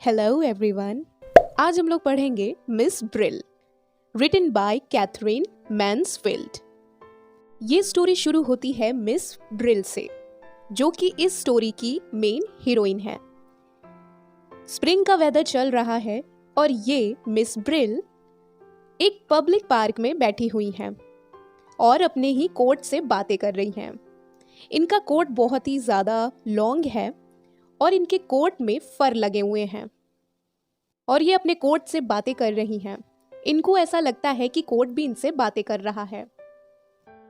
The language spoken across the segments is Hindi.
Hello everyone. आज हम लोग पढ़ेंगे Miss Brill, written by Katherine Mansfield. ये स्टोरी शुरू होती है मिस ब्रिल से, जो कि इस स्टोरी की मेन हीरोइन है। स्प्रिंग का वेदर चल रहा है और ये मिस ब्रिल एक पब्लिक पार्क में बैठी हुई हैं और अपने ही कोट से बातें कर रही हैं। इनका कोट बहुत ही ज़्यादा लॉन्ग है और इनके कोट में फर लगे हुए हैं और ये अपने कोट से बातें कर रही हैं। इनको ऐसा लगता है कि कोट भी इनसे बातें कर रहा है।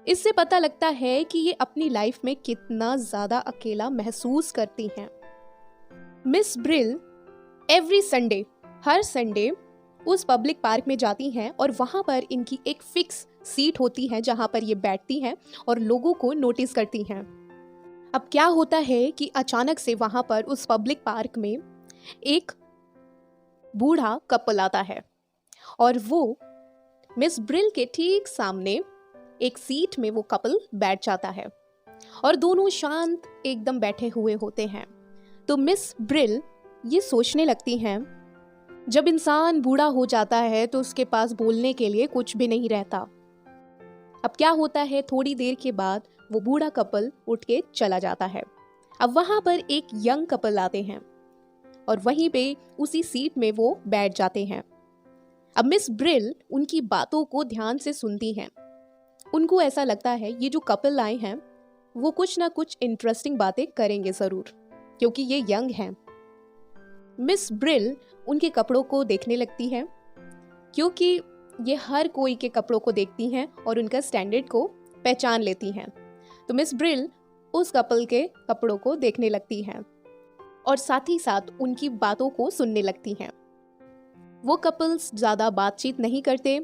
इससे पता लगता है कि ये अपनी लाइफ में कितना ज़्यादा अकेला महसूस करती हैं। मिस ब्रिल एवरी संडे, हर संडे उस पब्लिक पार्क में जाती हैं और वहाँ पर इनकी एक फिक्स सीट होती है जहाँ पर ये बैठती हैं और लोगों को नोटिस करती हैं। अब क्या होता है कि अचानक से वहाँ पर उस पब्लिक पार्क में एक बूढ़ा कपल आता है और वो मिस ब्रिल के ठीक सामने एक सीट में वो कपल बैठ जाता है और दोनों शांत एकदम बैठे हुए होते हैं। तो मिस ब्रिल ये सोचने लगती हैं, जब इंसान बूढ़ा हो जाता है तो उसके पास बोलने के लिए कुछ भी नहीं रहता। अब क्या होता है, थोड़ी देर के बाद वो बूढ़ा कपल उठ के चला जाता है। अब वहां पर एक यंग कपल आते हैं और वहीं पे उसी सीट में वो बैठ जाते हैं। अब मिस ब्रिल उनकी बातों को ध्यान से सुनती हैं। उनको ऐसा लगता है ये जो कपल आए हैं वो कुछ ना कुछ इंटरेस्टिंग बातें करेंगे ज़रूर, क्योंकि ये यंग हैं। मिस ब्रिल उनके कपड़ों को देखने लगती है, क्योंकि ये हर कोई के कपड़ों को देखती हैं और उनका स्टैंडर्ड को पहचान लेती हैं। तो मिस ब्रिल उस कपल के कपड़ों को देखने लगती हैं और साथ ही साथ उनकी बातों को सुनने लगती हैं। वो कपल्स ज़्यादा बातचीत नहीं करते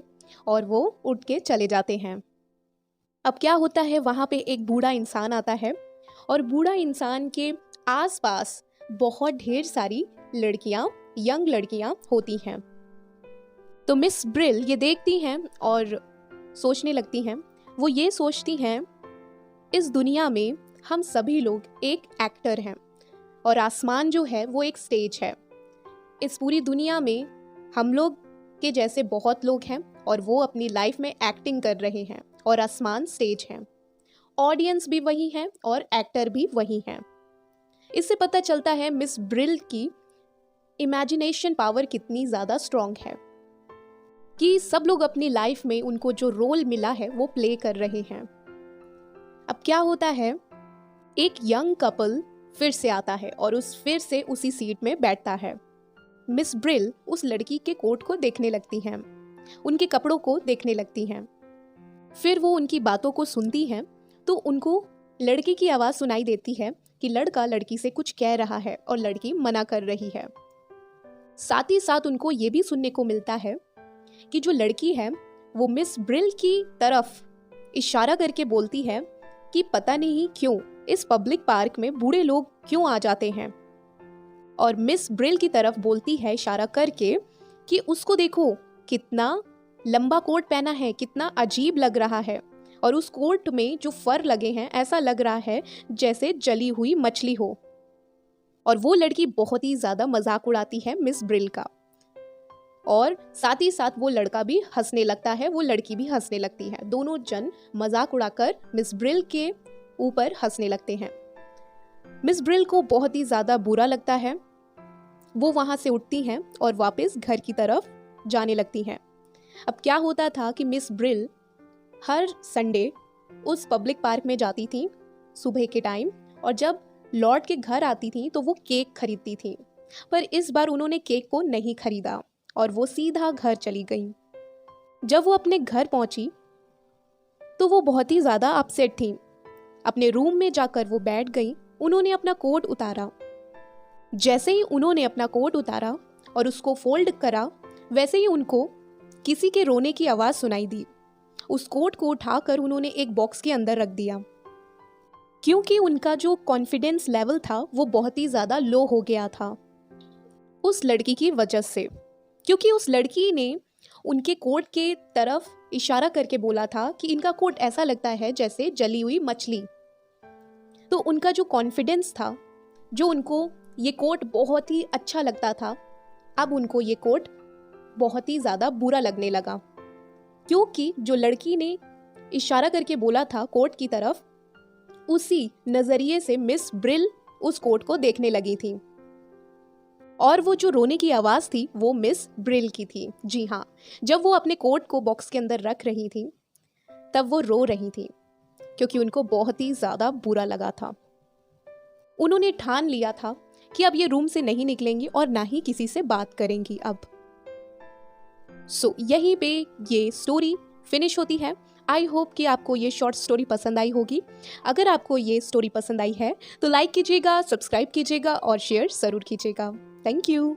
और वो उठ के चले जाते हैं। अब क्या होता है, वहाँ पे एक बूढ़ा इंसान आता है और बूढ़ा इंसान के आसपास बहुत ढेर सारी लड़कियाँ, यंग लड़कियाँ होती हैं। तो मिस ब्रिल ये देखती हैं और सोचने लगती हैं। वो ये सोचती हैं, इस दुनिया में हम सभी लोग एक एक्टर हैं और आसमान जो है वो एक स्टेज है। इस पूरी दुनिया में हम लोग के जैसे बहुत लोग हैं और वो अपनी लाइफ में एक्टिंग कर रहे हैं और आसमान स्टेज है। ऑडियंस भी वही है और एक्टर भी वही हैं। इससे पता चलता है मिस ब्रिल की इमेजिनेशन पावर कितनी ज़्यादा स्ट्रॉन्ग है कि सब लोग अपनी लाइफ में उनको जो रोल मिला है वो प्ले कर रहे हैं। अब क्या होता है, एक यंग कपल फिर से आता है और फिर से उसी सीट में बैठता है। मिस ब्रिल उस लड़की के कोट को देखने लगती हैं, उनके कपड़ों को देखने लगती हैं। फिर वो उनकी बातों को सुनती हैं तो उनको लड़की की आवाज़ सुनाई देती है कि लड़का लड़की से कुछ कह रहा है और लड़की मना कर रही है। साथ ही साथ उनको ये भी सुनने को मिलता है कि जो लड़की है वो मिस ब्रिल की तरफ इशारा करके बोलती है कि पता नहीं क्यों इस पब्लिक पार्क में बूढ़े लोग क्यों आ जाते हैं, और मिस ब्रिल की तरफ बोलती है इशारा करके कि उसको देखो कितना लंबा कोट पहना है, कितना अजीब लग रहा है और उस कोट में जो फर लगे हैं ऐसा लग रहा है जैसे जली हुई मछली हो। और वो लड़की बहुत ही ज़्यादा मजाक उड़ाती है मिस ब्रिल का और साथ ही साथ वो लड़का भी हंसने लगता है, वो लड़की भी हंसने लगती है। दोनों जन मजाक उड़ाकर मिस ब्रिल के ऊपर हंसने लगते हैं। मिस ब्रिल को बहुत ही ज़्यादा बुरा लगता है। वो वहाँ से उठती हैं और वापस घर की तरफ जाने लगती हैं। अब क्या होता था कि मिस ब्रिल हर संडे उस पब्लिक पार्क में जाती थी सुबह के टाइम, और जब लौट के घर आती थी तो वो केक खरीदती थी। पर इस बार उन्होंने केक को नहीं खरीदा और वो सीधा घर चली गई। जब वो अपने घर पहुंची तो वो बहुत ही ज़्यादा अपसेट थी। अपने रूम में जाकर वो बैठ गई। उन्होंने अपना कोट उतारा। जैसे ही उन्होंने अपना कोट उतारा और उसको फोल्ड करा, वैसे ही उनको किसी के रोने की आवाज़ सुनाई दी। उस कोट को उठाकर उन्होंने एक बॉक्स के अंदर रख दिया, क्योंकि उनका जो कॉन्फिडेंस लेवल था वो बहुत ही ज़्यादा लो हो गया था उस लड़की की वजह से। क्योंकि उस लड़की ने उनके कोट के तरफ इशारा करके बोला था कि इनका कोट ऐसा लगता है जैसे जली हुई मछली। तो उनका जो कॉन्फिडेंस था, जो उनको ये कोट बहुत ही अच्छा लगता था, अब उनको ये कोट बहुत ही ज़्यादा बुरा लगने लगा, क्योंकि जो लड़की ने इशारा करके बोला था कोट की तरफ, उसी नज़रिए से मिस ब्रिल उस कोट को देखने लगी थी। और वो जो रोने की आवाज़ थी वो मिस ब्रिल की थी। जी हाँ, जब वो अपने कोट को बॉक्स के अंदर रख रही थी तब वो रो रही थी, क्योंकि उनको बहुत ही ज़्यादा बुरा लगा था। उन्होंने ठान लिया था कि अब ये रूम से नहीं निकलेंगी और ना ही किसी से बात करेंगी अब। यहीं पे ये स्टोरी फिनिश होती है। आई होप कि आपको ये शॉर्ट स्टोरी पसंद आई होगी। अगर आपको ये स्टोरी पसंद आई है तो लाइक कीजिएगा, सब्सक्राइब कीजिएगा और शेयर ज़रूर कीजिएगा। Thank you.